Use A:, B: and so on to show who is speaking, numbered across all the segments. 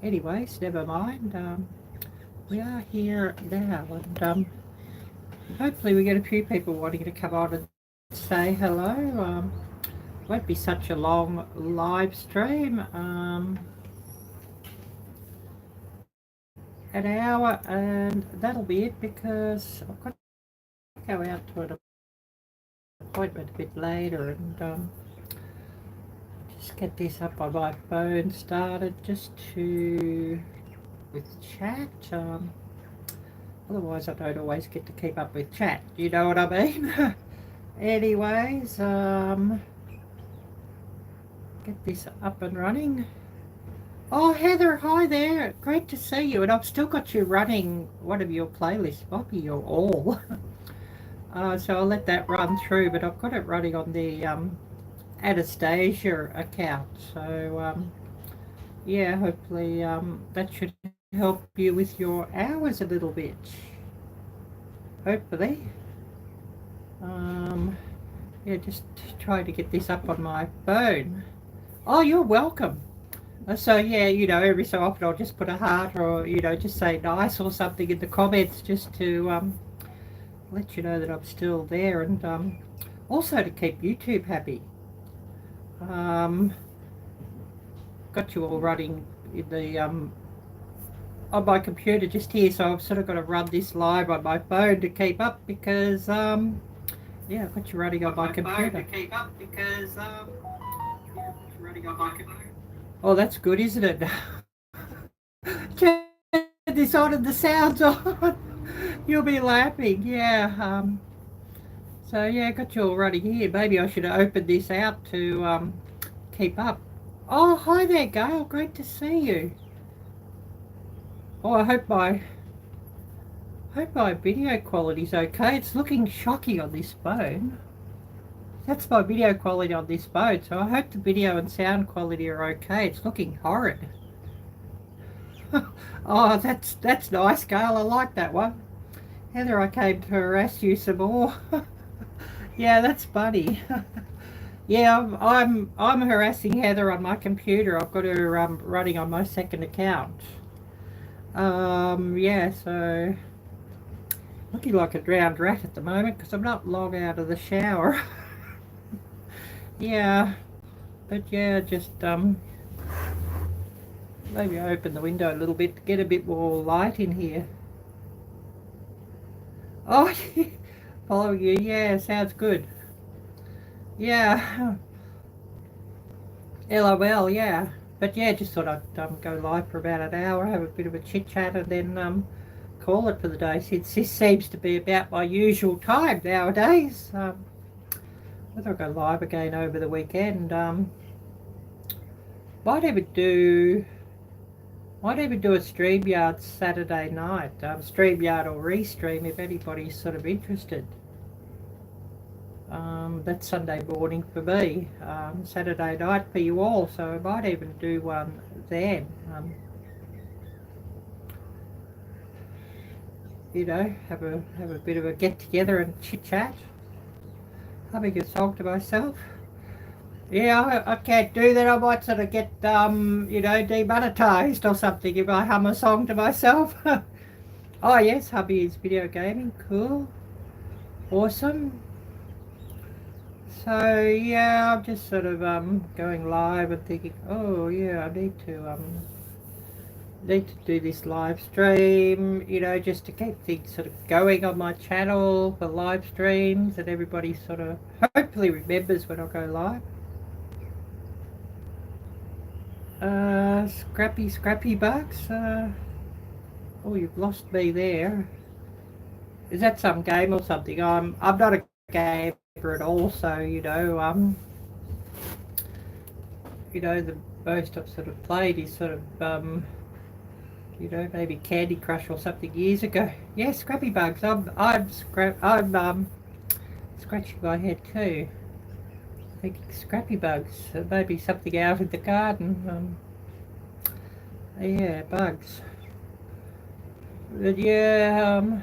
A: anyways, never mind. We are here now, and hopefully we get a few people wanting to come on and say hello. Won't be such a long live stream. An hour, and that'll be it because I've got to go out to an appointment a bit later, and just get this up on my phone started just to with chat. Otherwise I don't always get to keep up with chat, you know what I mean? Anyways, get this up and running. Oh, Heather, hi there. Great to see you. And I've still got you running one of your playlists, Bobby, or all. So I'll let that run through, but I've got it running on the Anastasia account. So, yeah, hopefully that should help you with your hours a little bit. Hopefully. Yeah, just try to get this up on my phone. Oh, you're welcome. So yeah, you know, every so often I'll just put a heart, or you know, just say nice or something in the comments, just to let you know that I'm still there, and also to keep YouTube happy. Got you all running in the on my computer just here, so I've sort of got to run this live on my phone to keep up because yeah, I've got you running on my computer. To keep up because yeah, I've got you running on my computer. Oh, that's good, isn't it? Turn this on and the sound's on. You'll be laughing, yeah. So yeah, got you all running here. Maybe I should have opened this out to keep up. Oh, hi there, Gail. Great to see you. Oh, I hope my video quality's okay. It's looking shocking on this phone. That's my video quality on this phone, so I hope the video and sound quality are okay. It's looking horrid. Oh, that's nice, Gail. I like that one. Heather, I came to harass you some more. Yeah, that's funny. Yeah, I'm harassing Heather on my computer. I've got her running on my second account. Yeah, so looking like a drowned rat at the moment because I'm not long out of the shower. Yeah, but yeah, just maybe I open the window a little bit to get a bit more light in here. Oh, following you, yeah, sounds good. Yeah, LOL, yeah. But yeah, just thought I'd go live for about an hour, have a bit of a chit chat, and then call it for the day. Since this seems to be about my usual time nowadays. Whether I'll go live again over the weekend. Might even do a StreamYard Saturday night. StreamYard or Restream if anybody's sort of interested. That's Sunday morning for me. Saturday night for you all. So I might even do one then. You know, have a bit of a get together and chit chat. Humming a song to myself. Yeah, I can't do that. I might sort of get, you know, demonetized or something if I hum a song to myself. Oh yes, hubby is video gaming. Cool. Awesome. So yeah, I'm just sort of going live and thinking, oh yeah, I need to do this live stream, you know, just to keep things sort of going on my channel for live streams, and everybody sort of hopefully remembers when I go live. Scrappy bucks. Oh, you've lost me there. Is that some game or something? I'm not a gamer at all, so you know, the most I've sort of played is sort of you know, maybe Candy Crush or something years ago. Yeah, Scrappy Bugs. I'm scratching my head too. Thinking Scrappy Bugs. Maybe something out in the garden. Yeah, bugs. But yeah,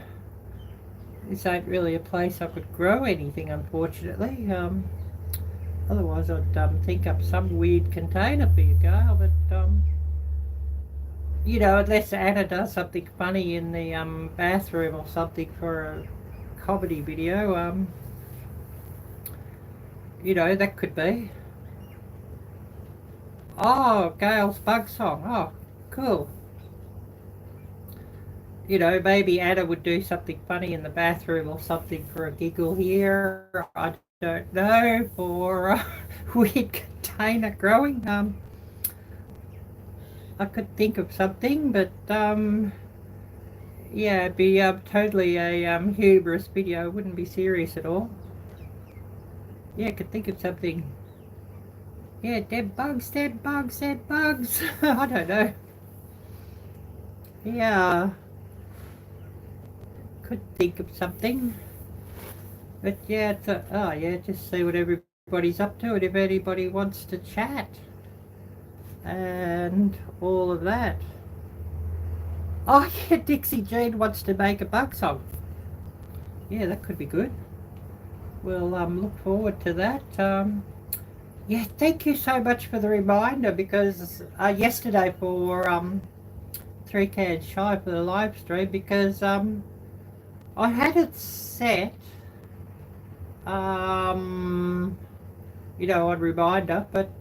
A: this ain't really a place I could grow anything, unfortunately. Otherwise I'd think up some weird container for you, Gail, but you know, unless Anna does something funny in the bathroom or something for a comedy video, you know, that could be. Oh, Gail's bug song. Oh, cool. You know, maybe Anna would do something funny in the bathroom or something for a giggle here. I don't know, for weird container growing. I could think of something, but yeah, it'd be totally a humorous video. It wouldn't be serious at all. Yeah, I could think of something. Yeah, dead bugs, dead bugs, dead bugs. I don't know. Yeah, could think of something. But yeah, oh yeah, just see what everybody's up to and if anybody wants to chat and all of that. Oh yeah, Dixie Jean wants to make a bug song. Yeah, that could be good. We'll look forward to that. Yeah, thank you so much for the reminder, because yesterday for 3 cans shy for the live stream, because I had it set you know, on reminder, but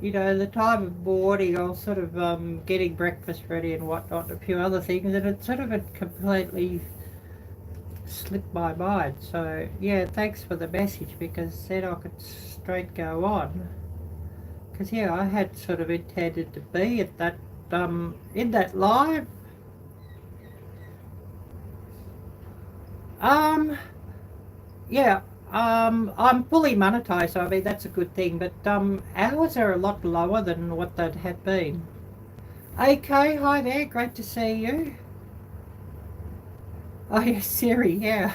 A: you know, the time of morning I was sort of getting breakfast ready and whatnot, and a few other things, and it sort of had completely slipped my mind. So yeah, thanks for the message, because then I could straight go on. Because yeah, I had sort of intended to be at that in that live. Yeah, I'm fully monetized, so I mean that's a good thing. But hours are a lot lower than what they'd have been. Okay, hi there, great to see you. Oh yeah, Siri, yeah.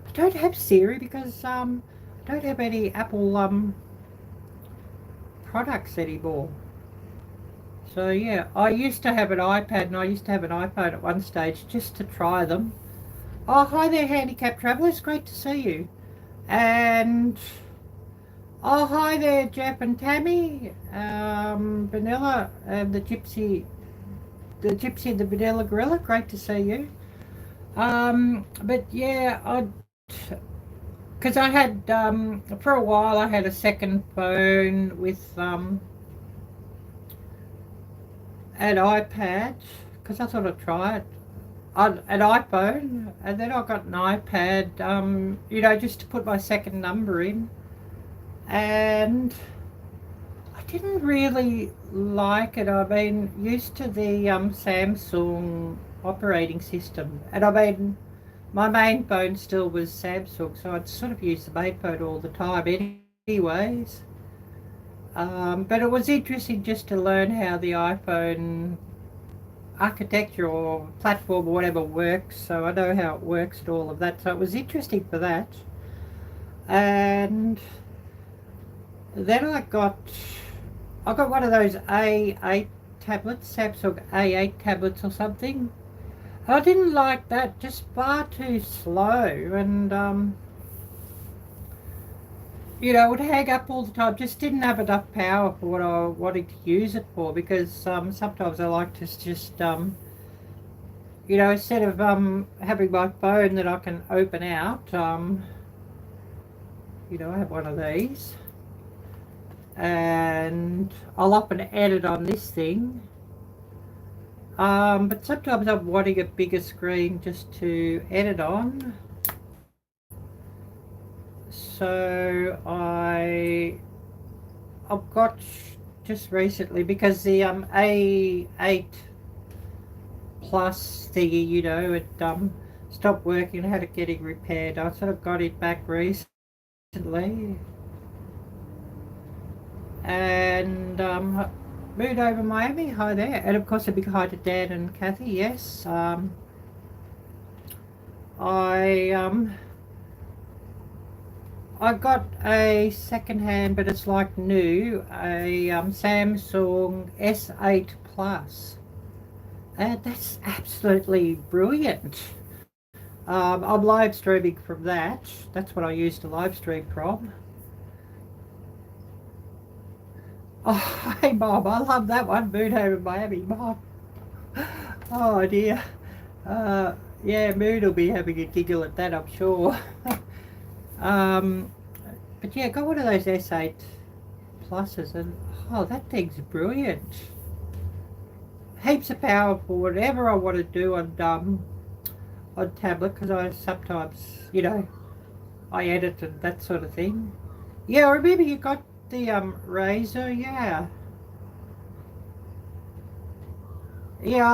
A: I don't have Siri because I don't have any Apple products anymore. So yeah, I used to have an iPad and I used to have an iPhone at one stage just to try them. Oh, hi there, handicapped travellers, great to see you. And oh, hi there, Jeff and Tammy, Vanilla and the Gypsy and the Vanilla Gorilla, great to see you. But yeah, because I had, for a while I had a second phone with an iPad, because I thought I'd try it. On an iPhone, and then I got an iPad, you know, just to put my second number in. And I didn't really like it. I've been used to the Samsung operating system, and I mean, my main phone still was Samsung, so I'd sort of use the main phone all the time anyways. But it was interesting just to learn how the iPhone architecture or platform or whatever works, so I know how it works and all of that, so it was interesting for that. And then I got one of those A8 tablets, Samsung A8 tablets or something. I didn't like that, just far too slow, and you know, it would hang up all the time. Just didn't have enough power for what I wanted to use it for, because sometimes I like to just you know, instead of having my phone that I can open out, you know, I have one of these, and I'll often edit on this thing. But sometimes I'm wanting a bigger screen just to edit on. So I've got just recently, because the A8 Plus thingy, you know, it stopped working, had it getting repaired. I sort of got it back recently, and moved over Miami. Hi there, and of course a big hi to Dan and Kathy. Yes, I got a second hand, but it's like new, a Samsung S8 Plus. And that's absolutely brilliant. I'm live streaming from that. That's what I used to live stream from. Oh, hey Bob, I love that one. Moon over Miami, Bob. Oh dear. Uh, yeah, Moon will be having a giggle at that, I'm sure. um, but yeah, got one of those S8 pluses, and oh, that thing's brilliant. Heaps of power for whatever I want to do on tablet, because I sometimes, I edit and that sort of thing. Yeah, I remember you got the Razor, yeah. Yeah,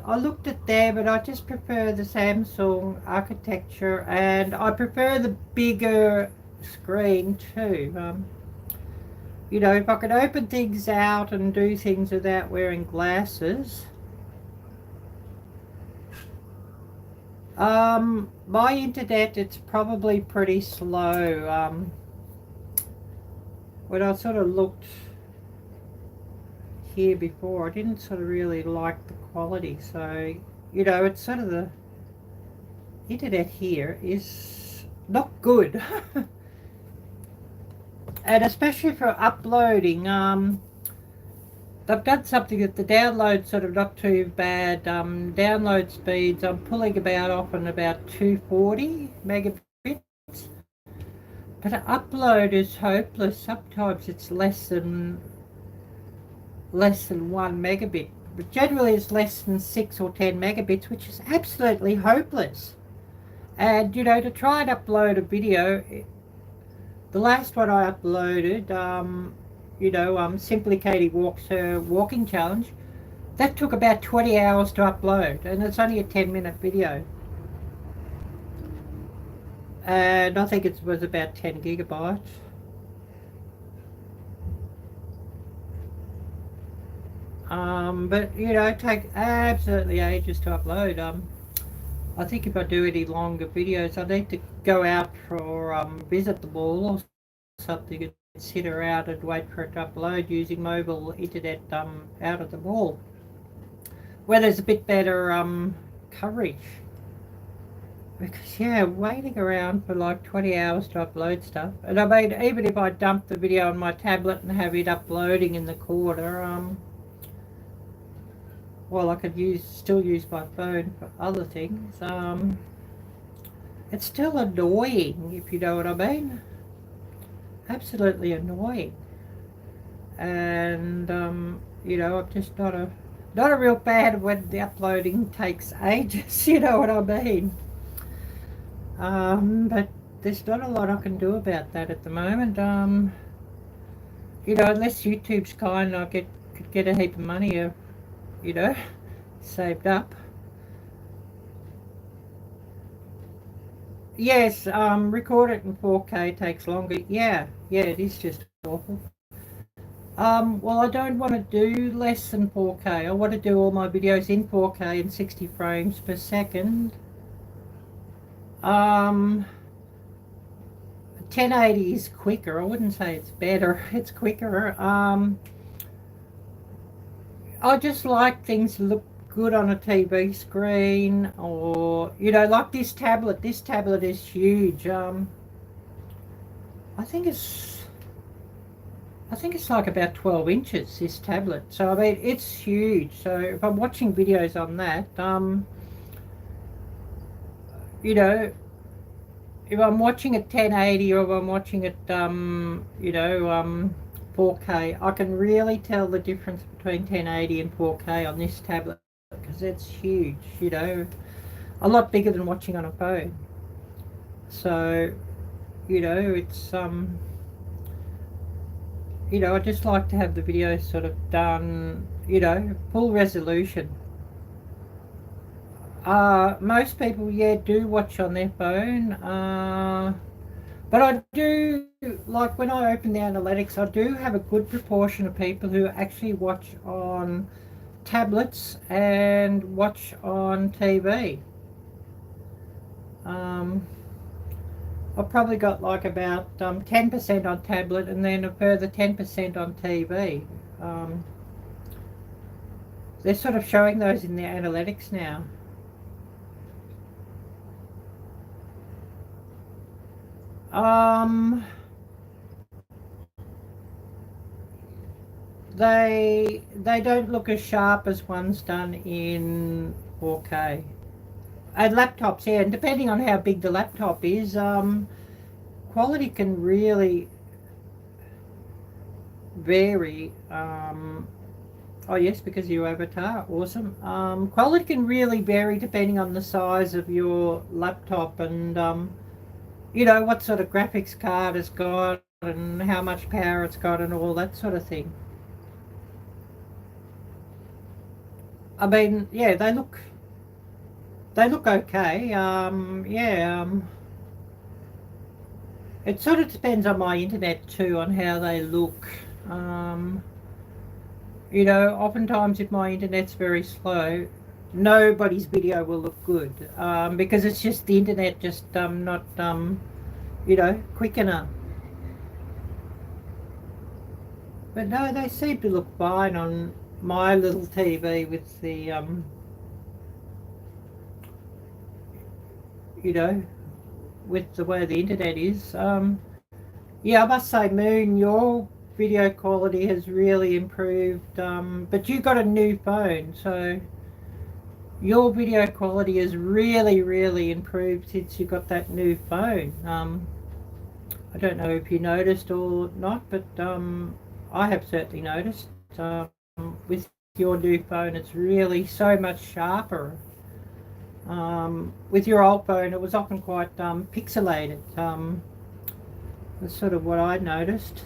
A: I looked at there, but I just prefer the Samsung architecture, and I prefer the bigger screen too. If I could open things out and do things without wearing glasses. My internet, it's probably pretty slow. When I sort of looked here before, I didn't sort of really like the quality. So, it's sort of the internet here is not good. And especially for uploading, they've done something that the download's sort of not too bad. Download speeds, I'm pulling about often about 240 megabits. But an upload is hopeless. Sometimes it's less than 1 megabit. But generally it's less than 6 or 10 megabits, which is absolutely hopeless. And to try and upload a video, the last one I uploaded, Simply Katie Walks Her Walking Challenge, that took about 20 hours to upload, and it's only a 10-minute video. And I think it was about 10 gigabytes. But it takes absolutely ages to upload. I think if I do any longer videos, I need to go out for visit the mall or something and sit around and wait for it to upload using mobile internet out of the mall, where there's a bit better coverage. Because yeah, waiting around for like 20 hours to upload stuff, and I mean, even if I dump the video on my tablet and have it uploading in the corner, well, I could still use my phone for other things. It's still annoying, if you know what I mean. Absolutely annoying. And I'm just not a real fan of when the uploading takes ages. You know what I mean. But there's not a lot I can do about that at the moment. Unless YouTube's kind, could get a heap of money, saved up. Yes, record it in 4K takes longer. Yeah, it is just awful. Well, I don't want to do less than 4K. I want to do all my videos in 4K and 60 frames per second. 1080 is quicker. I wouldn't say it's better. It's quicker. I just like things to look good on a TV screen, or like this tablet. This tablet is huge. I think it's like about 12 inches, this tablet. So I mean, it's huge. So if I'm watching videos on that, if I'm watching at 1080 or if I'm watching at 4K, I can really tell the difference between 1080 and 4K on this tablet, because it's huge, a lot bigger than watching on a phone. So, it's I just like to have the videos sort of done, full resolution. Most people, yeah, do watch on their phone. But I do, like when I open the analytics, I do have a good proportion of people who actually watch on tablets and watch on TV. I've probably got like about 10% on tablet and then a further 10% on TV. They're sort of showing those in the analytics now. Um, they don't look as sharp as ones done in 4K. And laptops, yeah, and depending on how big the laptop is, quality can really vary. Oh yes, because of your avatar, awesome. Quality can really vary depending on the size of your laptop and you know, what sort of graphics card it's got and how much power it's got and all that sort of thing. I mean, yeah, they look okay. Yeah, it sort of depends on my internet too, on how they look. Um, you know, oftentimes if my internet's very slow, nobody's video will look good because it's just the internet just not you know, quick enough. But no, they seem to look fine on my little TV with the you know, with the way the internet is. Yeah, I must say, Moon, your video quality has really improved. But you got a new phone, so your video quality has really, really improved since you got that new phone. I don't know if you noticed or not, but I have certainly noticed. With your new phone, it's really so much sharper. With your old phone, it was often quite pixelated. That's sort of what I noticed.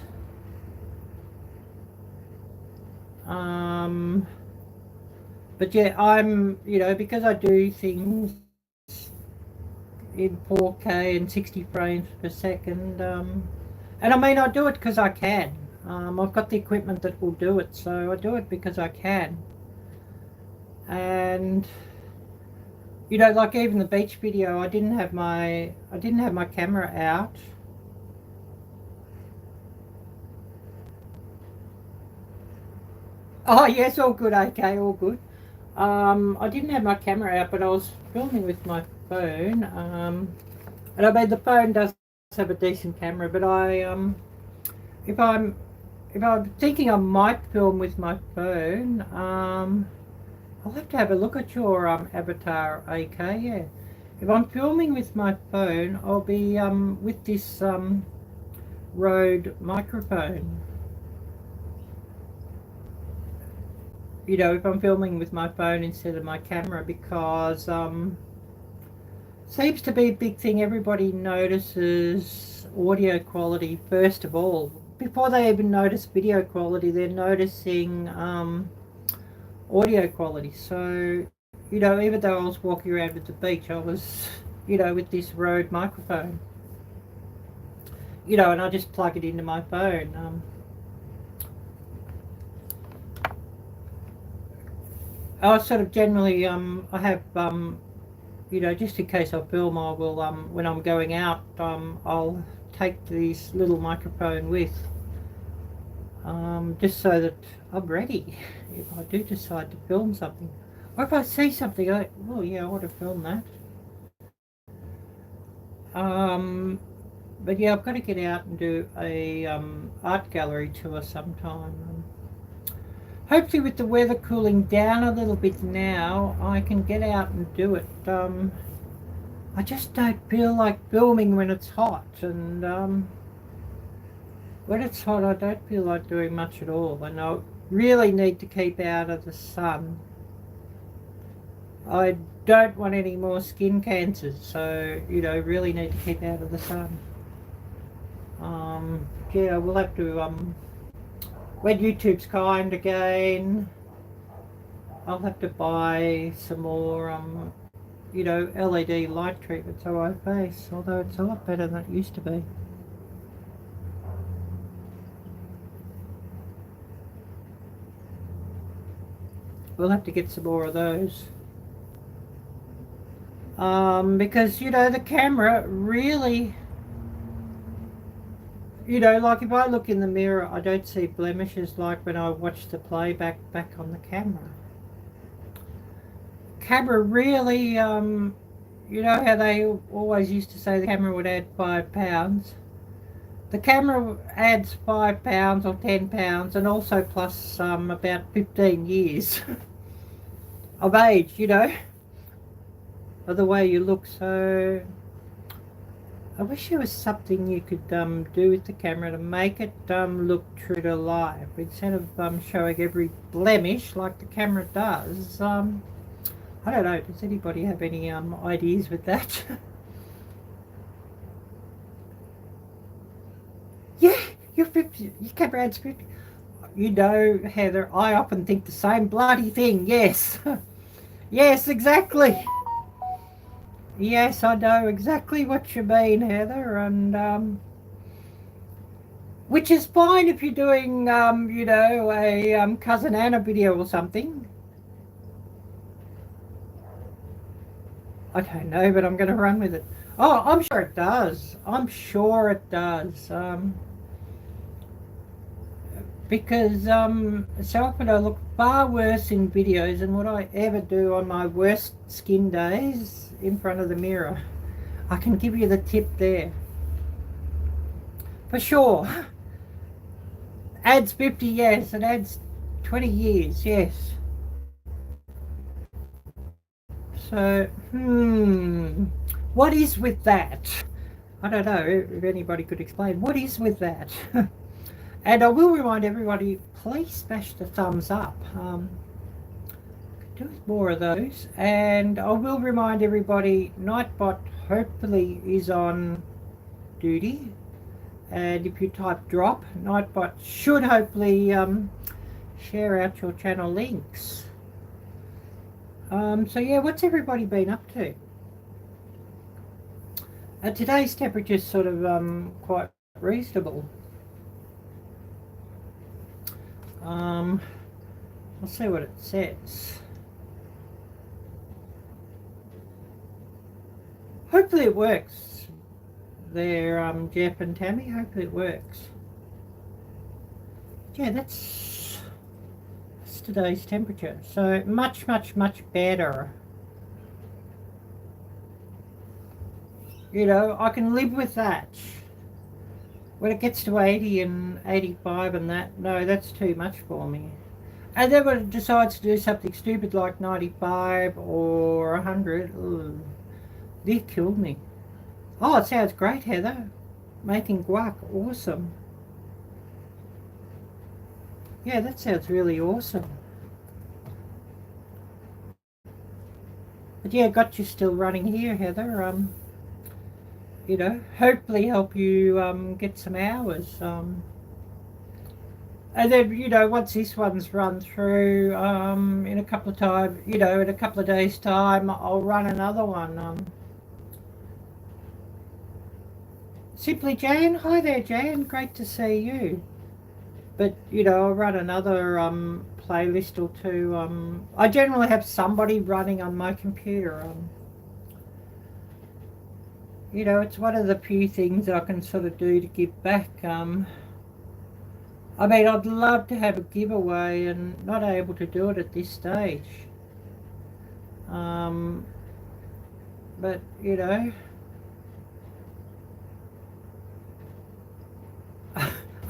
A: But yeah, I'm, you know, because I do things in 4K and 60 frames per second, and I mean, I do it because I can. I've got the equipment that will do it, so I do it because I can. And you know, like even the beach video, I didn't have my camera out. Oh yes, all good, okay, all good. I didn't have my camera out, but I was filming with my phone. And I mean, the phone does have a decent camera, but if I'm if I'm thinking I might film with my phone, I'll have to have a look at your avatar, AK. Yeah, if I'm filming with my phone, I'll be with this Rode microphone. You know, if I'm filming with my phone instead of my camera, because seems to be a big thing. Everybody notices audio quality first of all. Before they even notice video quality, they're noticing audio quality. So, you know, even though I was walking around at the beach, I was, you know, with this Rode microphone. You know, and I just plug it into my phone. I sort of generally, I have, you know, just in case I film, I will, when I'm going out, I'll take this little microphone with, just so that I'm ready if I do decide to film something. Or if I see something, well, yeah, I want to film that. But yeah, I've got to get out and do a art gallery tour sometime. Hopefully with the weather cooling down a little bit now, I can get out and do it. I just don't feel like filming when it's hot, and when it's hot I don't feel like doing much at all, and I really need to keep out of the sun. I don't want any more skin cancers, so, you know, really need to keep out of the sun. Yeah, we'll have to, when YouTube's kind again, I'll have to buy some more, you know, LED light treatments on my face, although it's a lot better than it used to be. We'll have to get some more of those. Because, you know, the camera really, you know, like if I look in the mirror, I don't see blemishes like when I watch the playback back on the camera. Camera really, you know how they always used to say the camera would add 5 pounds? The camera adds £5 or £10, and also plus about 15 years of age, you know, of the way you look. So I wish there was something you could do with the camera to make it look true to life, instead of showing every blemish like the camera does. I don't know, does anybody have any ideas with that? Yeah, you're 50, your camera adds 50. You know, Heather, I often think the same bloody thing, yes. Yes, exactly. Yes, I know exactly what you mean, Heather, and which is fine if you're doing, you know, a Cousin Anna video or something. I don't know, but I'm going to run with it. Oh, I'm sure it does. I'm sure it does. Because so often I look far worse in videos than what I ever do on my worst skin days in front of the mirror. I can give you the tip there. For sure. Adds 50, yes. It adds 20 years, yes. So, what is with that? I don't know if anybody could explain. What is with that? And I will remind everybody, please smash the thumbs up. Do more of those. And I will remind everybody, Nightbot hopefully is on duty. And if you type drop, Nightbot should hopefully share out your channel links. So yeah, what's everybody been up to? Today's temperature is sort of quite reasonable. I'll see what it says. Hopefully it works there, Jeff and Tammy. Hopefully it works. Yeah, that's today's temperature. So much, much, much better. You know, I can live with that. When it gets to 80 and 85 and that, no, that's too much for me. And then when it decides to do something stupid like 95 or 100, ugh, they killed me. Oh, it sounds great, Heather. Making guac, awesome. Yeah, that sounds really awesome. But yeah, got you still running here, Heather. You know, hopefully help you get some hours. And then, you know, once this one's run through, in a couple of times, you know, in a couple of days' time, I'll run another one. Simply Jan, hi there, Jan. Great to see you. But you know, I'll run another playlist or two. I generally have somebody running on my computer. You know, it's one of the few things I can sort of do to give back. I mean, I'd love to have a giveaway and not able to do it at this stage. But, you know.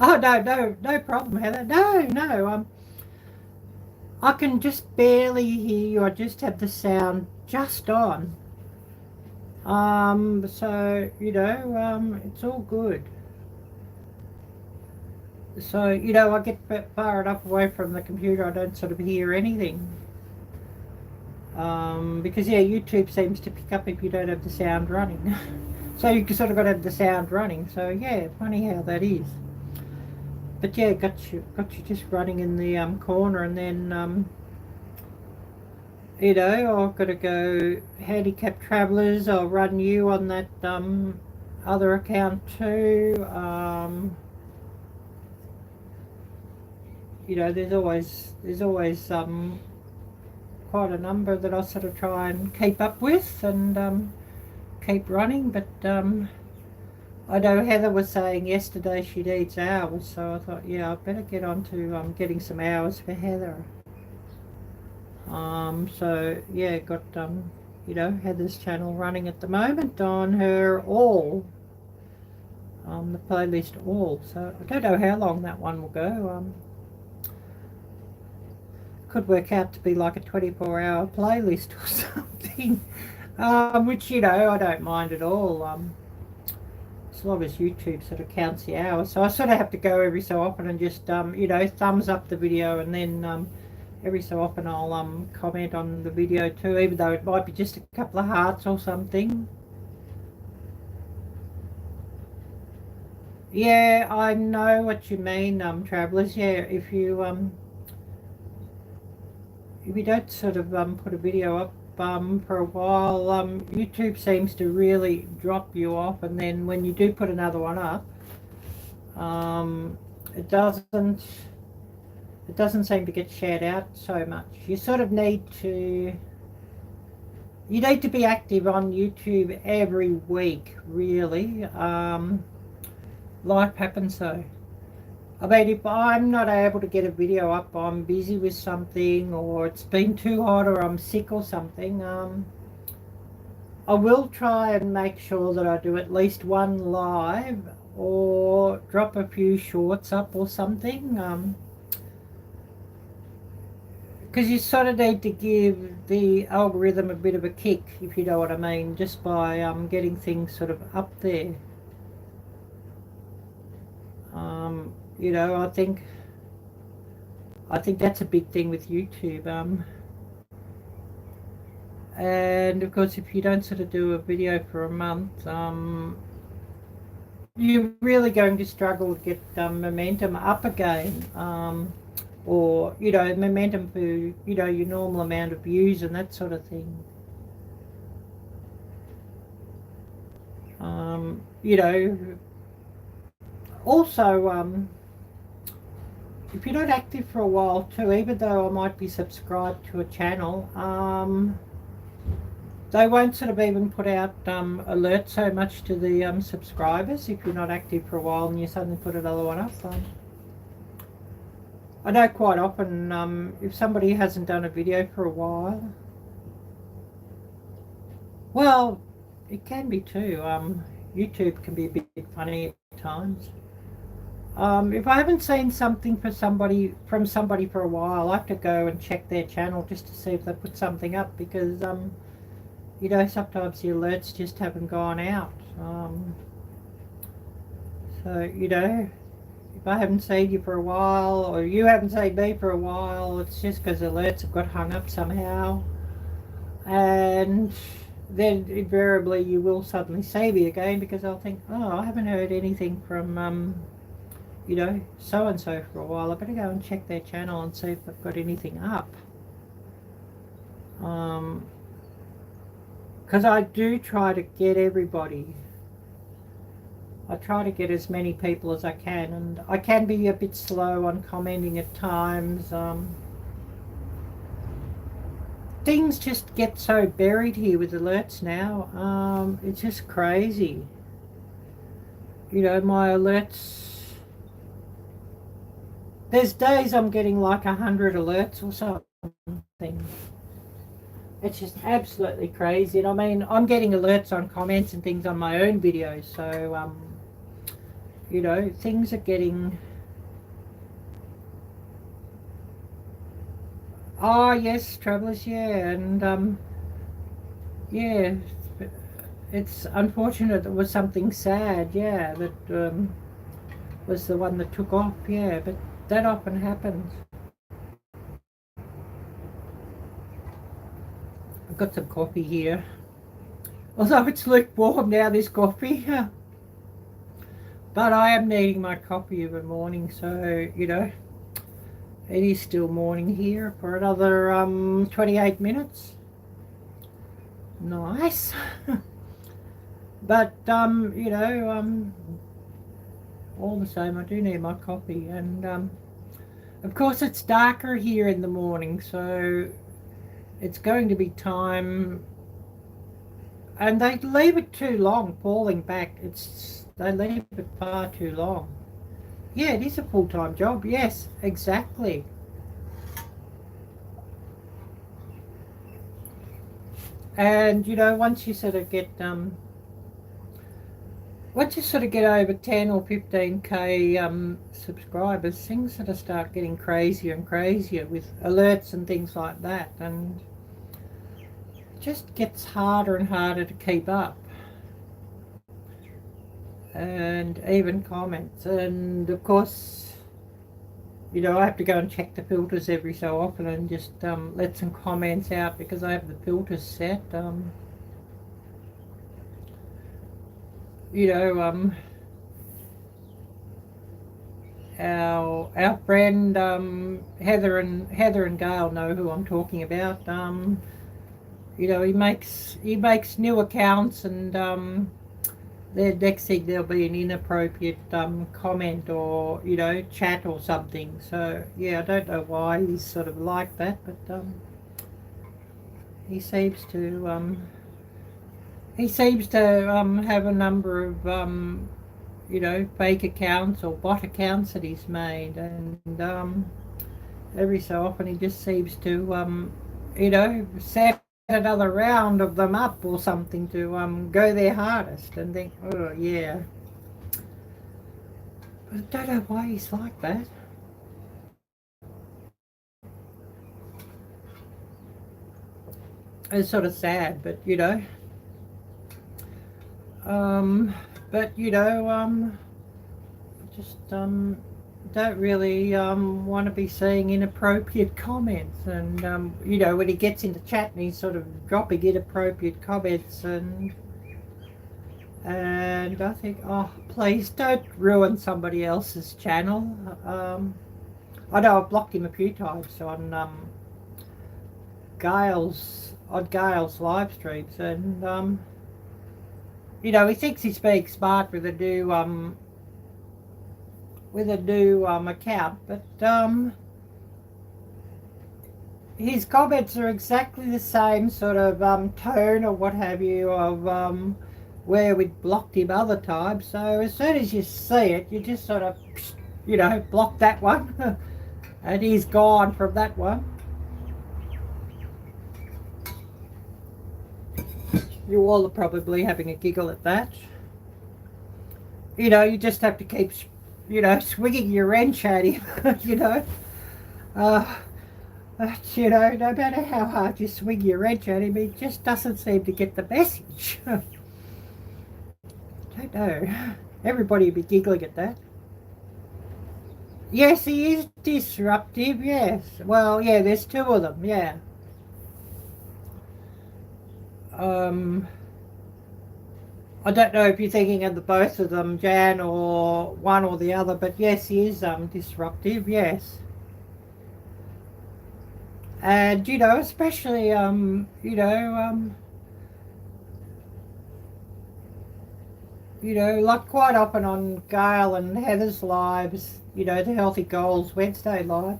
A: Oh, no problem, Heather. No. I can just barely hear you. I just have the sound just on. So, you know, it's all good. So, you know, I get far enough away from the computer, I don't sort of hear anything. Because, yeah, YouTube seems to pick up if you don't have the sound running. So you sort of got to have the sound running. So, yeah, funny how that is. But, yeah, got you just running in the corner, and then... you know, I've got to go Handicapped Travellers. I'll run you on that other account too. You know, there's always quite a number that I sort of try and keep up with and keep running. But I know Heather was saying yesterday she needs hours, so I thought, yeah, I better get on to getting some hours for Heather. So yeah, got you know, Heather's channel running at the moment on her all. the playlist all. So I don't know how long that one will go. Could work out to be like a 24-hour playlist or something, which, you know, I don't mind at all. As long as YouTube sort of counts the hours. So I sort of have to go every so often and just, you know, thumbs up the video, and then every so often I'll comment on the video too, even though it might be just a couple of hearts or something. Yeah, I know what you mean, travellers. Yeah, if you don't sort of put a video up for a while, YouTube seems to really drop you off, and then when you do put another one up, it doesn't seem to get shared out so much. You sort of need to be active on YouTube every week, really. Life happens though. I mean, if I'm not able to get a video up, I'm busy with something, or it's been too hot, or I'm sick or something, I will try and make sure that I do at least one live, or drop a few shorts up or something, because you sort of need to give the algorithm a bit of a kick, if you know what I mean, just by getting things sort of up there. You know, I think that's a big thing with YouTube. And of course, if you don't sort of do a video for a month, you're really going to struggle to get momentum up again, or, you know, momentum for, you know, your normal amount of views and that sort of thing. You know, also, if you're not active for a while too, even though I might be subscribed to a channel, they won't sort of even put out alerts so much to the subscribers if you're not active for a while and you suddenly put another one up. I know quite often, if somebody hasn't done a video for a while, well, it can be too. YouTube can be a bit funny at times. If I haven't seen something from somebody for a while, I have to go and check their channel just to see if they put something up, because you know, sometimes the alerts just haven't gone out. So, you know, if I haven't seen you for a while, or you haven't seen me for a while, it's just because alerts have got hung up somehow, and then invariably you will suddenly see me again, because I'll think, oh, I haven't heard anything from you know, so and so for a while. I better go and check their channel and see if they've got anything up. Because I do try to get everybody. I try to get as many people as I can, and I can be a bit slow on commenting at times. Things just get so buried here with alerts now. It's just crazy. You know, my alerts, there's days I'm getting like 100 alerts or something. It's just absolutely crazy. And I mean, I'm getting alerts on comments and things on my own videos. So, you know, things are getting... Oh, yes, travellers, yeah. And, yeah, it's unfortunate. It was something sad, yeah, that was the one that took off, yeah. But that often happens. I've got some coffee here. Although it's lukewarm now, this coffee. But I am needing my coffee every morning, so, you know, it is still morning here for another 28 minutes. Nice. But, you know, all the same, I do need my coffee. And, of course, it's darker here in the morning, so it's going to be time. And they leave it too long, falling back. They leave it far too long. Yeah, it is a full-time job. Yes, exactly. And, you know, once you sort of get once you sort of get over 10 or 15k subscribers, things sort of start getting crazier and crazier with alerts and things like that, and it just gets harder and harder to keep up. And even comments, and of course, you know, I have to go and check the filters every so often and just let some comments out because I have the filters set. You know, our friend Heather and Gail know who I'm talking about. You know, he makes new accounts, and the next thing there'll be an inappropriate comment or, you know, chat or something. So yeah, I don't know why he's sort of like that, but he seems to have a number of you know, fake accounts or bot accounts that he's made, and every so often he just seems to you know, set another round of them up or something to go their hardest, and think, oh yeah. But I don't know why he's like that. It's sort of sad, but you know, just don't really want to be seeing inappropriate comments, and you know, when he gets into chat and he's sort of dropping inappropriate comments, and I think, oh, please don't ruin somebody else's channel. I know I've blocked him a few times on Gail's live streams, and you know, he thinks he's being smart with a new account, but his comments are exactly the same sort of tone or what have you of where we'd blocked him other times. So as soon as you see it, you just sort of, you know, block that one and he's gone from that one. You all are probably having a giggle at that. You know, you just have to keep, you know, swinging your wrench at him, you know. But, you know, no matter how hard you swing your wrench at him, he just doesn't seem to get the message. Don't know. Everybody would be giggling at that. Yes, he is disruptive, yes. Well, yeah, there's two of them, yeah. I don't know if you're thinking of the both of them, Jan, or one or the other, but yes, he is disruptive, yes. And, you know, especially, you know, like quite often on Gail and Heather's lives, you know, the Healthy Goals Wednesday live,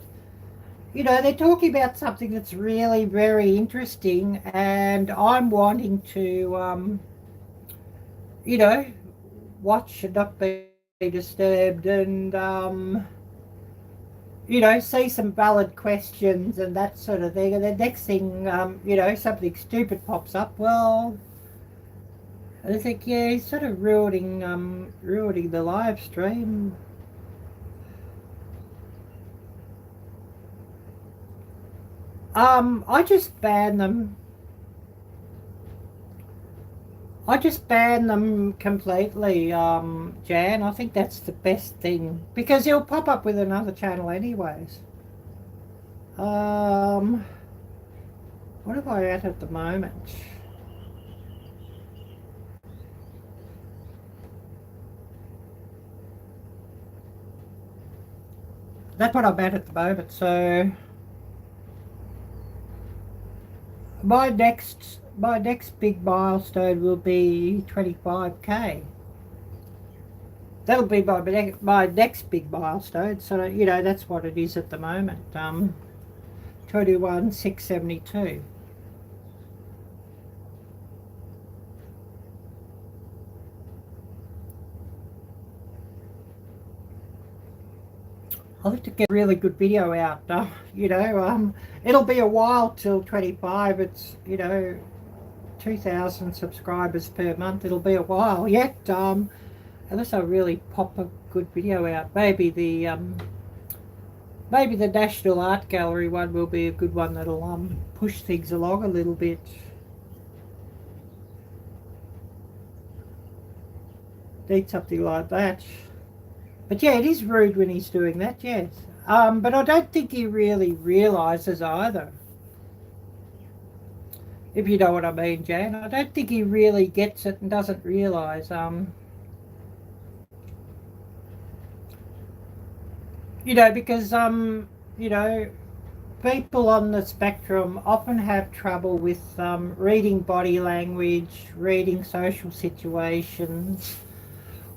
A: you know, they're talking about something that's really very interesting, and I'm wanting to, you know, watch and not be disturbed, and, you know, see some valid questions and that sort of thing. And the next thing, you know, something stupid pops up. Well, I think, yeah, he's sort of ruining the live stream. I just ban them. I just ban them completely, Jan. I think that's the best thing, because he'll pop up with another channel anyways. What am I at the moment? That's what I'm at the moment. So my next big milestone will be 25k. That'll be my next big milestone. So, you know, that's what it is at the moment. 21,672. I'll have to get a really good video out. You know, it'll be a while till 25. It's, you know, 2,000 subscribers per month. It'll be a while yet. unless I really pop a good video out. Maybe the National Art Gallery one will be a good one that'll push things along a little bit. Need something like that. But yeah, it is rude when he's doing that, yes. But I don't think he really realises either. If you know what I mean, Jan. I don't think he really gets it and doesn't realise. You know, because, you know, people on the spectrum often have trouble with reading body language, reading social situations,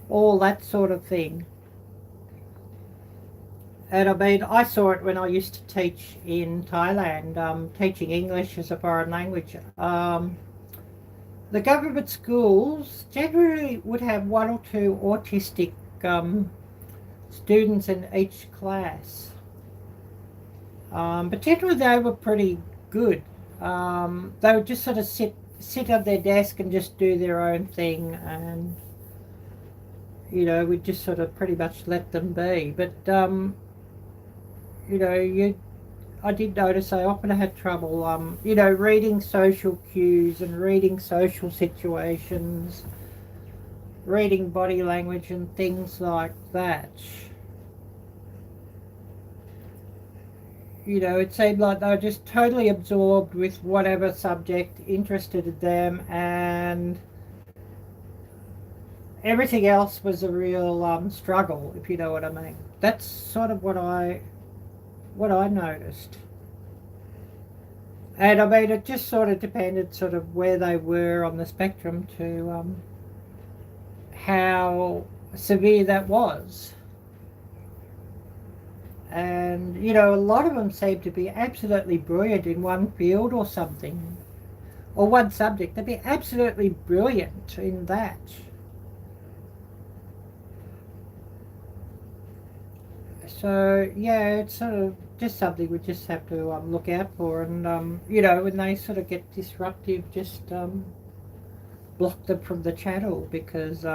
A: all that sort of thing. And I mean, I saw it when I used to teach in Thailand, teaching English as a foreign language. The government schools generally would have one or two autistic students in each class. But generally they were pretty good. They would just sort of sit at their desk and just do their own thing, and you know, we'd just sort of pretty much let them be. But you know, I did notice I often had trouble, you know, reading social cues and reading social situations, reading body language and things like that. You know, it seemed like they were just totally absorbed with whatever subject interested them, and everything else was a real struggle, if you know what I mean. That's sort of what I noticed. And I mean, it just sort of depended sort of where they were on the spectrum to how severe that was. And, you know, a lot of them seem to be absolutely brilliant in one field or something, or one subject. They'd be absolutely brilliant in that. So, yeah, it's sort of just something we just have to look out for. And, you know, when they sort of get disruptive, just block them from the channel, because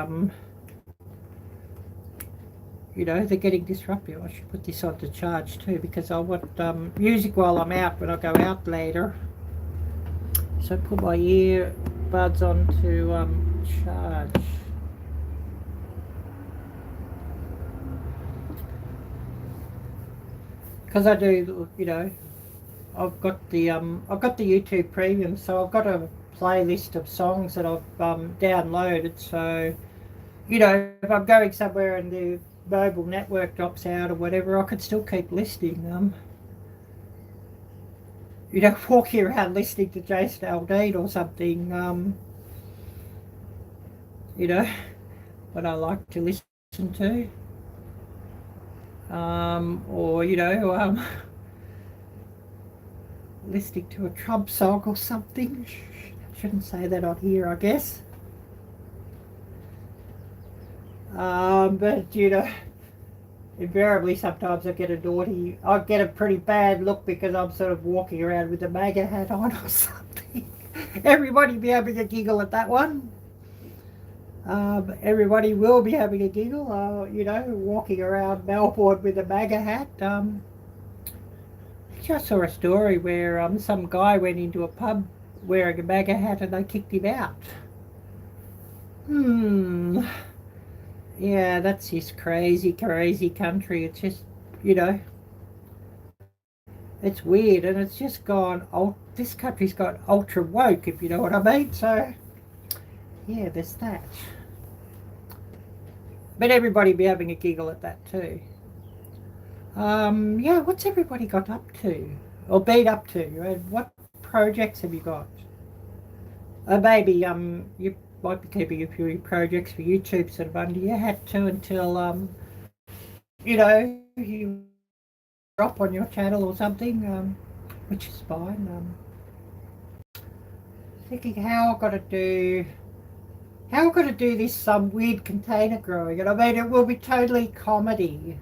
A: you know, they're getting disruptive. I should put this on to charge too, because I want music while I'm out, when I go out later. So put my earbuds on to charge. Because I do, you know, I've got the YouTube Premium, so I've got a playlist of songs that I've downloaded. So, you know, if I'm going somewhere and the mobile network drops out or whatever, I could still keep listening. You know, walking around listening to Jason Aldean or something, you know, what I like to listen to. Or, you know, listening to a Trump song or something. Shouldn't say that on here, I guess. But, you know, invariably sometimes I get a pretty bad look because I'm sort of walking around with a MAGA hat on or something. Everybody be having a giggle at that one. Everybody will be having a giggle, you know, walking around Melbourne with a MAGA hat. I saw a story where some guy went into a pub wearing a MAGA hat and they kicked him out. Yeah, that's this crazy, crazy country. It's just, you know, it's weird, and it's just gone, this country's got ultra woke, if you know what I mean. So, yeah, there's that. But everybody be having a giggle at that too. Yeah, what's everybody got up to? Or been up to? And what projects have you got? Maybe you might be keeping a few projects for YouTube sort of under your hat too, until you know, you drop on your channel or something, which is fine. Thinking how I've got to do this weird container growing, and I mean, it will be totally comedy.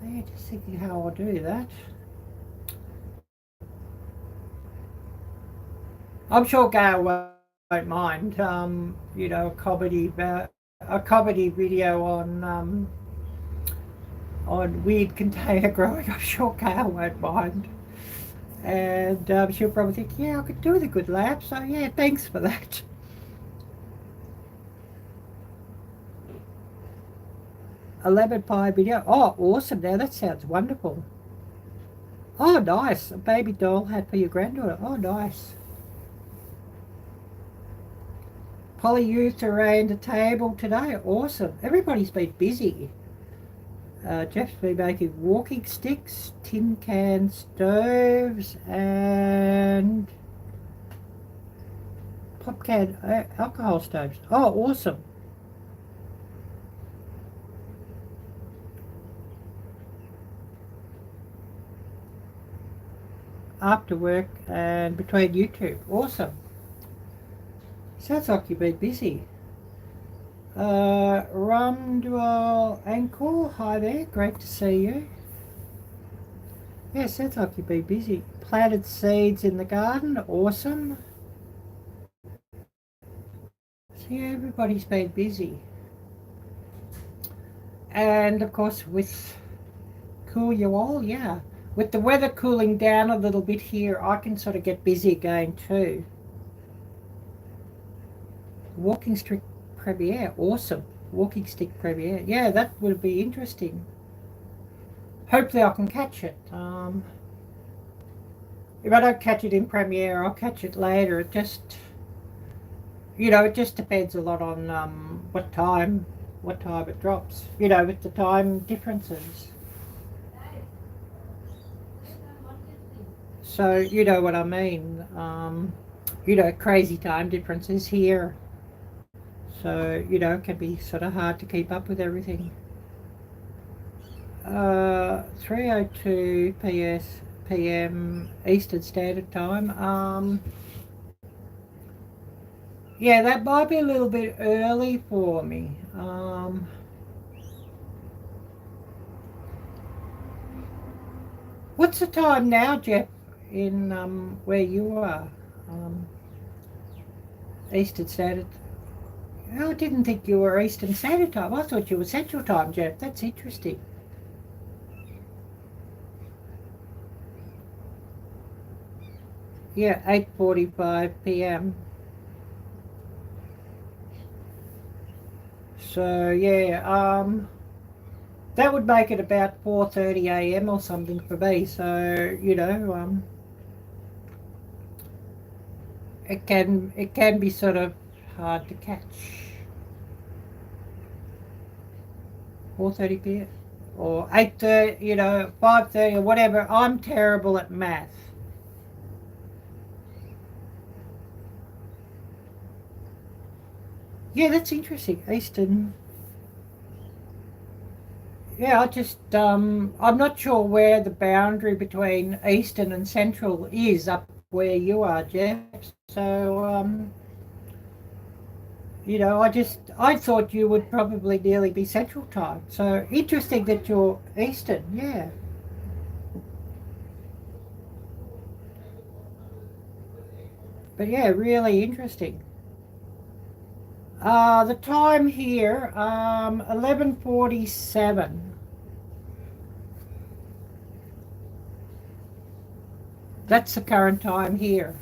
A: Yeah, just thinking how I'll do that. I'm sure Gail mind, you know, a comedy video on weird container growing. I'm sure Gail won't mind. And she'll probably think, yeah, I could do with a good laugh. So yeah, thanks for that. 11 pie video. Oh, awesome. Now that sounds wonderful. Oh, nice. A baby doll hat for your granddaughter. Oh, nice. Polyurethane around the table today. Awesome. Everybody's been busy. Jeff's been making walking sticks, tin can stoves, and pop can alcohol stoves. Oh, awesome. After work and between YouTube. Awesome. Sounds like you've been busy. Rumdual Ankle, hi there, great to see you. Yeah, sounds like you've been busy. Planted seeds in the garden, awesome. So yeah, everybody's been busy. And of course with cool you all, yeah. With the weather cooling down a little bit here, I can sort of get busy again too. Walking stick premiere, awesome. Walking stick premiere, yeah, that would be interesting. Hopefully I can catch it. If I don't catch it in premiere, I'll catch it later. It just, you know, it just depends a lot on what time it drops. You know, with the time differences. So you know what I mean. You know, crazy time differences here. So you know, it can be sort of hard to keep up with everything. 3:02 p.m. Eastern Standard Time. Yeah, that might be a little bit early for me. What's the time now, Jeff, in where you are? Eastern Standard. Oh, I didn't think you were Eastern Standard Time. I thought you were Central Time, Jeff. That's interesting. Yeah, 8:45 p.m. So yeah, that would make it about 4:30 a.m. or something for me. So you know, it can be sort of hard to catch. 4:30 p.m. or 8:30, you know, 5:30 or whatever. I'm terrible at math. Yeah, that's interesting. Eastern. Yeah, I'm not sure where the boundary between Eastern and Central is up where you are, Jeff. So, you know, I thought you would probably nearly be Central Time. So interesting that you're Eastern, yeah. But yeah, really interesting. The time here, 11:47. That's the current time here.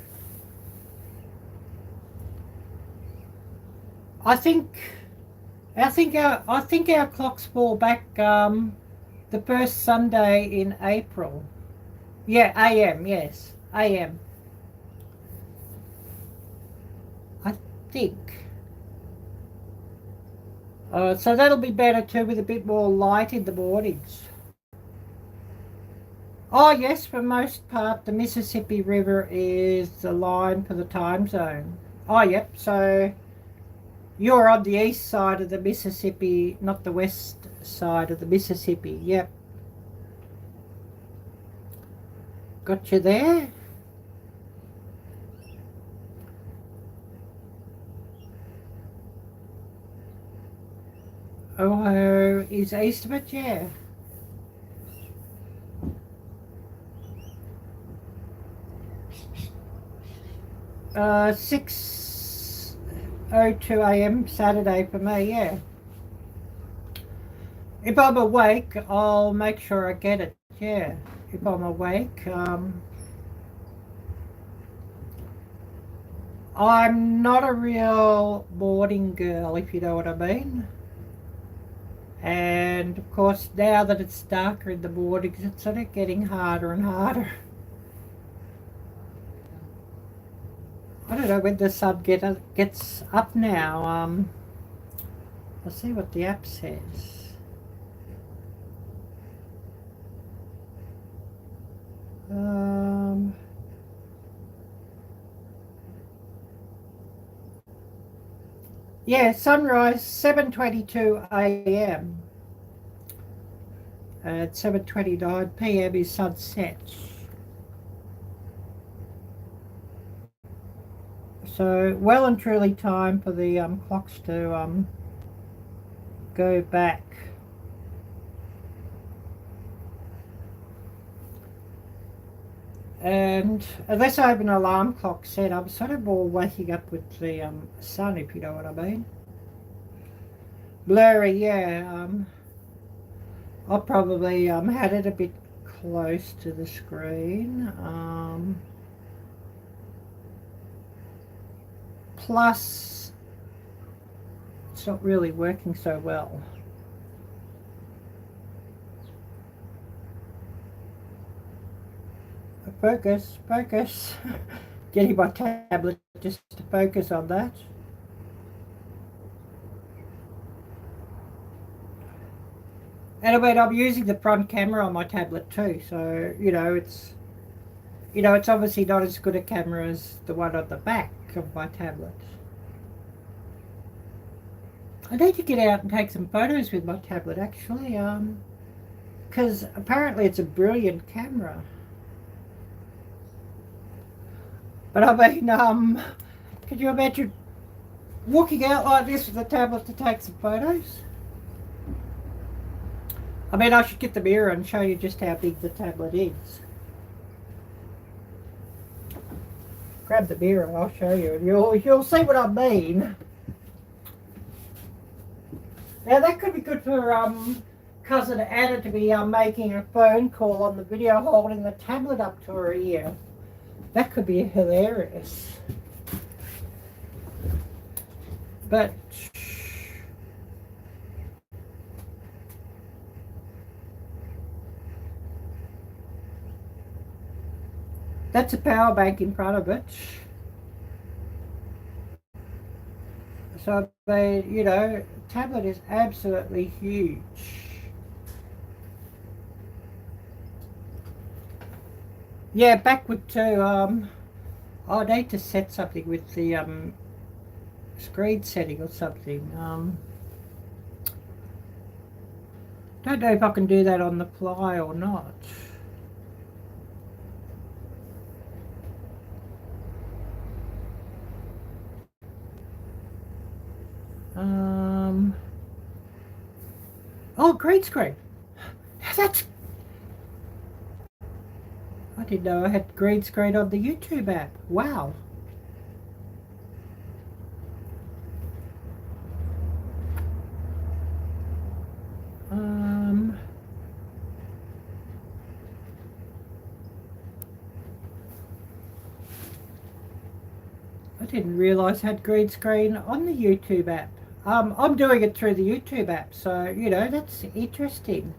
A: I think, I think our clocks fall back the first Sunday in April. Yeah, AM. Yes, AM. I think. So that'll be better too, with a bit more light in the mornings. Oh yes, for most part, the Mississippi River is the line for the time zone. Oh yep. So you're on the east side of the Mississippi, not the west side of the Mississippi. Yep. Got you there. Ohio is east of it, yeah. 8:02 a.m. Saturday for me, yeah. If I'm awake, I'll make sure I get it, yeah. If I'm awake, I'm not a real morning girl, if you know what I mean. And of course, now that it's darker in the mornings, it's sort of getting harder and harder. I don't know when the sun gets up now. I'll see what the app says. Yeah, sunrise 7:22 a.m. At 7:29 p.m. is sunset. So well and truly time for the clocks to go back. And unless I have an alarm clock set, I'm sort of more waking up with the sun, if you know what I mean. Blurry, yeah. I'll probably had it a bit close to the screen. Plus, it's not really working so well. Focus, focus. Getting my tablet just to focus on that. And I mean, I'm using the front camera on my tablet too, so it's obviously not as good a camera as the one on the back of my tablet. I need to get out and take some photos with my tablet actually, because apparently it's a brilliant camera. But I mean, could you imagine walking out like this with a tablet to take some photos? I mean, I should get the mirror and show you just how big the tablet is. Grab the mirror and I'll show you, and you'll see what I mean. Now that could be good for cousin Anna to be making a phone call on the video holding the tablet up to her ear. That could be hilarious. But that's a power bank in front of it. So the tablet is absolutely huge. Yeah, backward too. I need to set something with the screen setting or something. Don't know if I can do that on the fly or not. Oh, green screen. That's. I didn't know I had green screen on the YouTube app. Wow. I didn't realise I had green screen on the YouTube app. I'm doing it through the YouTube app, so that's interesting.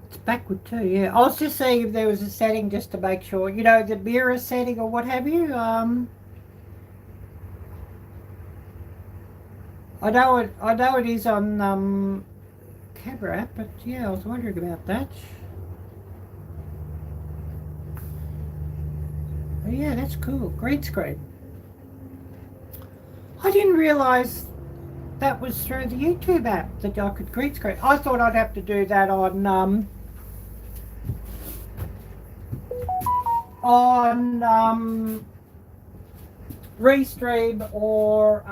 A: It's backward too, yeah. I was just saying if there was a setting just to make sure, the mirror setting or what have you. I know it is on camera app, but yeah, I was wondering about that. Oh, yeah, that's cool. Green screen. I didn't realise that was through the YouTube app that I could green screen. I thought I'd have to do that on Restream or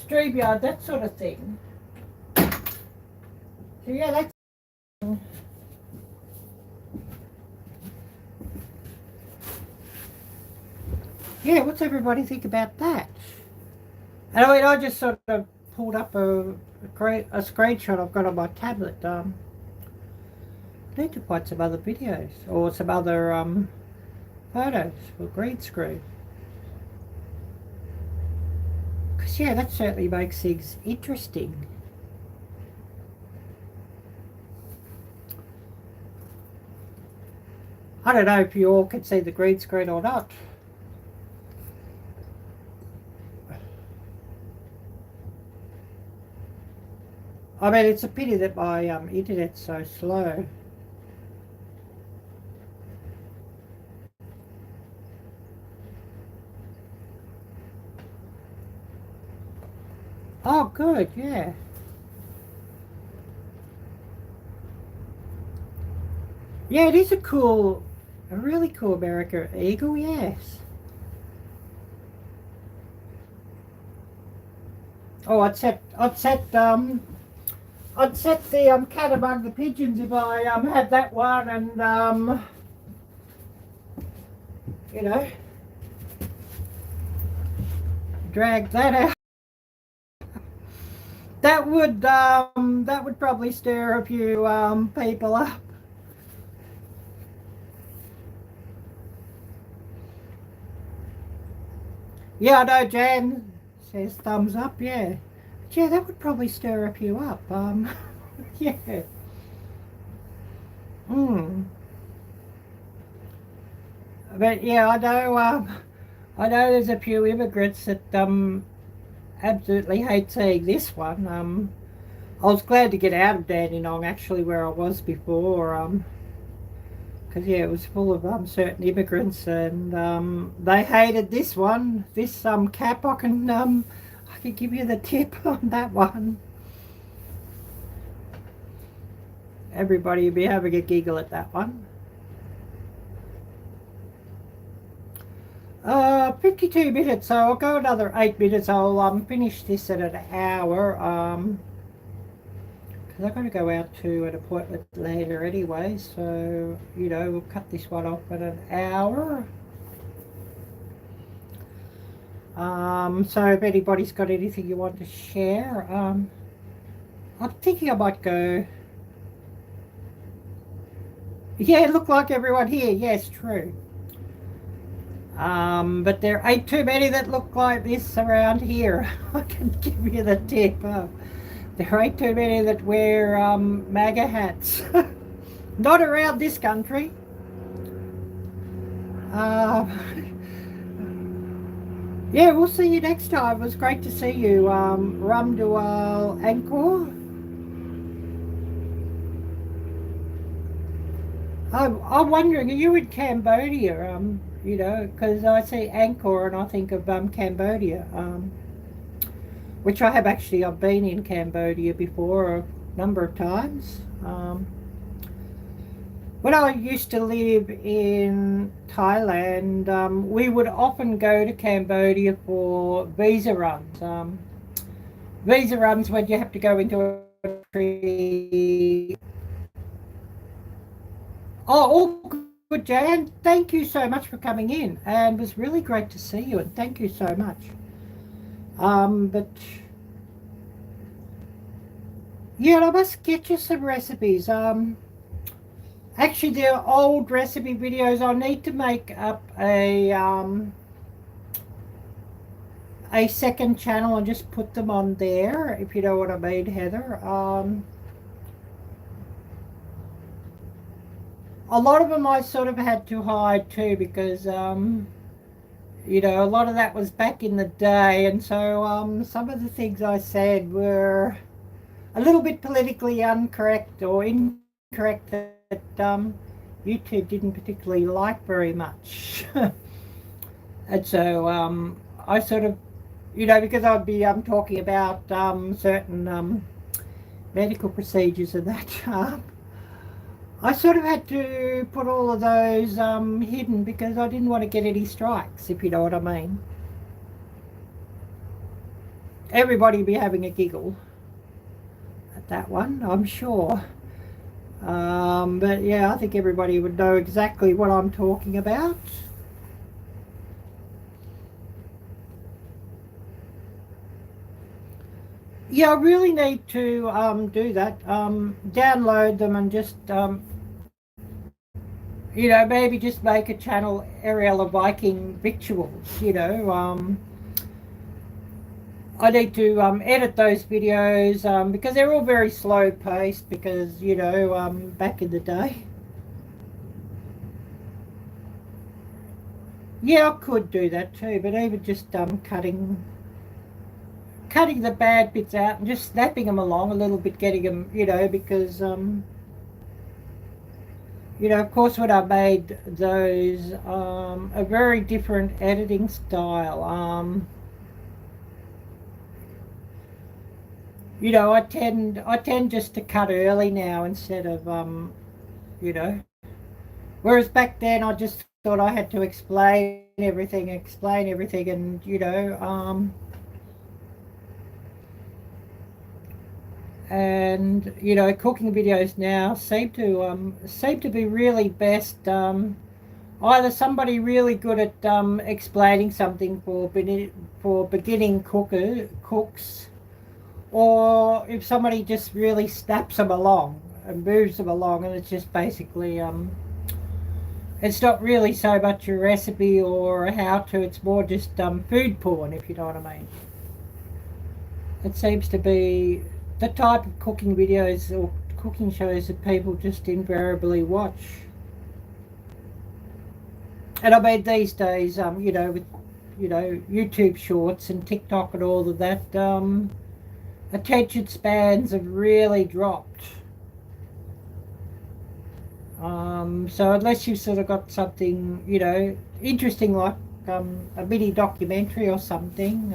A: StreamYard, that sort of thing. So yeah, that's. yeah, what's everybody think about that? And I mean, I just sort of pulled up a screenshot I've got on my tablet. I need to find some other videos or some other photos for green screen. Because, yeah, that certainly makes things interesting. I don't know if you all can see the green screen or not. I mean, it's a pity that my internet's so slow. Oh, good, yeah. Yeah, it is a really cool American eagle, yes. Oh, I'd set the cat among the pigeons if I had that one, and you know, drag that out. That would probably stir a few people up. Yeah, I know. Jan says thumbs up. Yeah, yeah, that would probably stir a few up. Yeah. Hmm. But yeah, I know there's a few immigrants that absolutely hate seeing this one. I was glad to get out of Dandenong, actually, where I was before. Because yeah, it was full of certain immigrants, and they hated this one. This cap, I can give you the tip on that one. Everybody will be having a giggle at that one. 52 minutes, so I'll go another 8 minutes. I'll finish this at an hour. Because I've got to go out to an appointment later anyway, so you know, we'll cut this one off at an hour. So if anybody's got anything you want to share, I'm thinking I might go. Yeah, it looked like everyone here. Yes, true. But there ain't too many that look like this around here. I can give you the tip. There ain't too many that wear MAGA hats. Not around this country. Yeah, we'll see you next time. It was great to see you. Rum Dual Angkor. I'm wondering, are you in Cambodia? You know, because I see Angkor and I think of Cambodia, which I have actually. I've been in Cambodia before a number of times. When I used to live in Thailand, we would often go to Cambodia for visa runs. Visa runs when you have to go into a country. Oh, all good, Jan. Thank you so much for coming in, and it was really great to see you, and thank you so much. But yeah, I must get you some recipes. Actually, they're old recipe videos. I need to make up a second channel and just put them on there, if you know what I mean, Heather. A lot of them I sort of had to hide too, because you know, a lot of that was back in the day, and so some of the things I said were a little bit politically incorrect or incorrect that YouTube didn't particularly like very much. And so I sort of, you know, because I'd be talking about certain medical procedures and that, I sort of had to put all of those hidden, because I didn't want to get any strikes, if you know what I mean. Everybody would be having a giggle at that one, I'm sure. But yeah, I think everybody would know exactly what I'm talking about. Yeah, I really need to do that. Download them and just you know, maybe just make a channel, Arielle-Viking Venturer. You know, I need to edit those videos because they're all very slow paced because, you know, back in the day. Yeah, I could do that too, but even just cutting the bad bits out and just snapping them along a little bit, getting them, you know, because you know, of course, when I made those, a very different editing style. You know, I tend just to cut early now instead of you know. Whereas back then, I just thought I had to explain everything, and you know, and you know, cooking videos now seem to be really best. Either somebody really good at explaining something for beginning cooks, or if somebody just really snaps them along and moves them along, and it's just basically it's not really so much a recipe or a how-to. It's more just food porn, if you know what I mean. It seems to be the type of cooking videos or cooking shows that people just invariably watch. And I mean, these days, you know, with you know YouTube Shorts and TikTok and all of that, attention spans have really dropped. So unless you've sort of got something, you know, interesting like a mini documentary or something,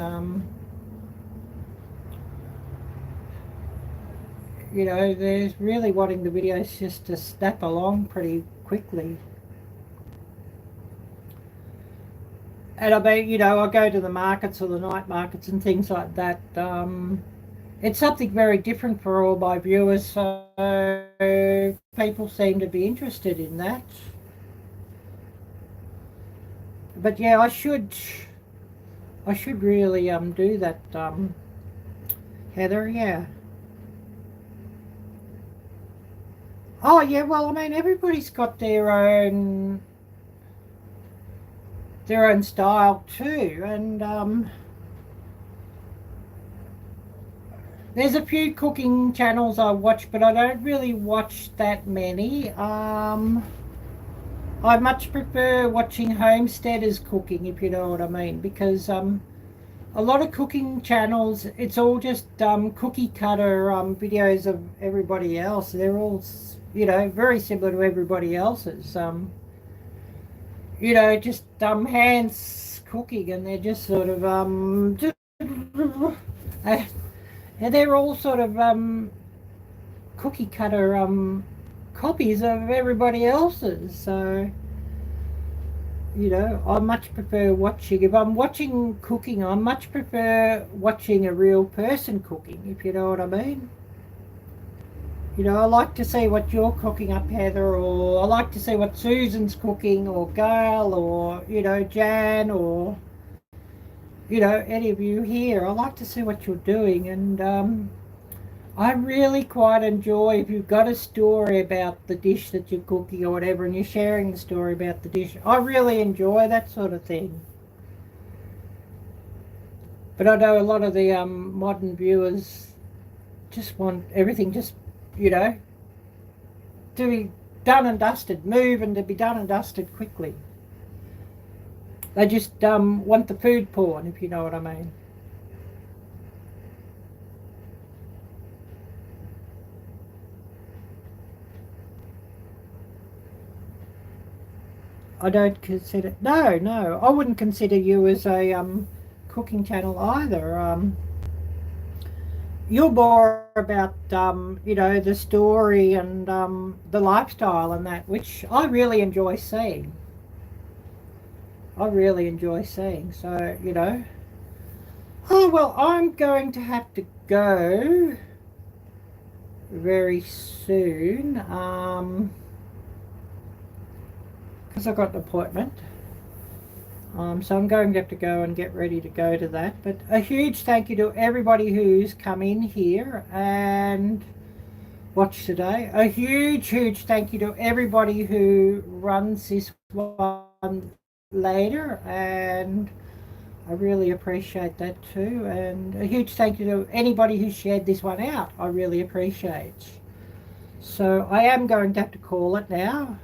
A: you know, there's really wanting the videos just to snap along pretty quickly. And I mean, you know, I go to the markets or the night markets and things like that. It's something very different for all my viewers, so people seem to be interested in that. But yeah, I should really do that, Heather. Yeah. Oh yeah. Well, I mean, everybody's got their own style too, and there's a few cooking channels I watch, but I don't really watch that many. I much prefer watching homesteaders cooking, if you know what I mean, because a lot of cooking channels, it's all just cookie cutter videos of everybody else. They're all, you know, very similar to everybody else's. You know, just hands cooking, and they're just sort of just, and they're all sort of cookie cutter copies of everybody else's. So, you know, I much prefer watching, if I'm watching cooking, I much prefer watching a real person cooking, if you know what I mean. You know, I like to see what you're cooking up, Heather, or I like to see what Susan's cooking, or Gail, or, you know, Jan, or, you know, any of you here. I like to see what you're doing, and I really quite enjoy if you've got a story about the dish that you're cooking or whatever, and you're sharing the story about the dish. I really enjoy that sort of thing. But I know a lot of the modern viewers just want everything just, you know, to be done and dusted, move and to be done and dusted quickly. They just want the food porn, if you know what I mean. I don't consider, no, I wouldn't consider you as a cooking channel either. You're more about, you know, the story and the lifestyle and that, which I really enjoy seeing. I really enjoy seeing. So, you know. Oh, well, I'm going to have to go very soon because I've got an appointment. So I'm going to have to go and get ready to go to that. But a huge thank you to everybody who's come in here and watched today. A huge, huge thank you to everybody who runs this one later, and I really appreciate that too. And a huge thank you to anybody who shared this one out. I really appreciate. So I am going to have to call it now.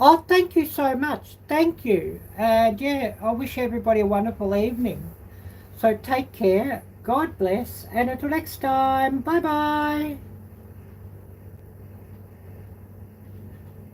A: Oh, thank you so much. Thank you. And yeah, I wish everybody a wonderful evening. So take care. God bless. And until next time. Bye-bye.